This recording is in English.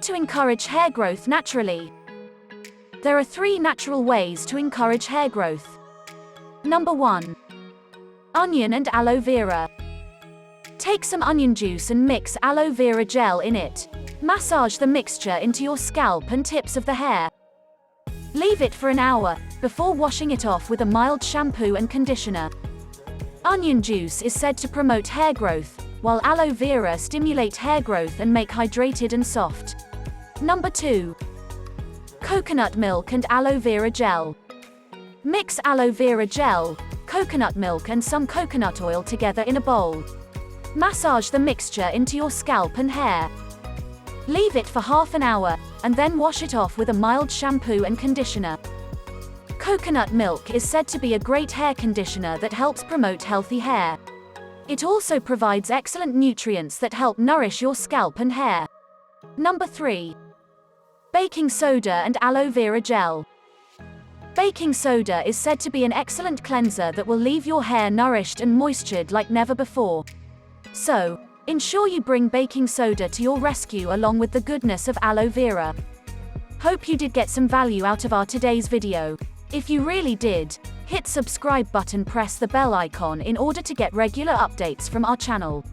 to encourage hair growth naturally. There are 3 natural ways to encourage hair growth. Number 1. Onion and aloe vera. Take some onion juice and mix aloe vera gel in it. Massage the mixture into your scalp and tips of the hair. Leave it for an hour, before washing it off with a mild shampoo and conditioner. Onion juice is said to promote hair growth, while aloe vera stimulate hair growth and make hydrated and soft. Number 2. Coconut milk and aloe vera gel. Mix aloe vera gel, coconut milk and some coconut oil together in a bowl. Massage the mixture into your scalp and hair. Leave it for half an hour, and then wash it off with a mild shampoo and conditioner. Coconut milk is said to be a great hair conditioner that helps promote healthy hair. It also provides excellent nutrients that help nourish your scalp and hair. Number 3. Baking soda and aloe vera gel. Baking soda is said to be an excellent cleanser that will leave your hair nourished and moistured like never before. So, ensure you bring baking soda to your rescue along with the goodness of aloe vera. Hope you did get some value out of our today's video. If you really did, hit subscribe button, press the bell icon in order to get regular updates from our channel.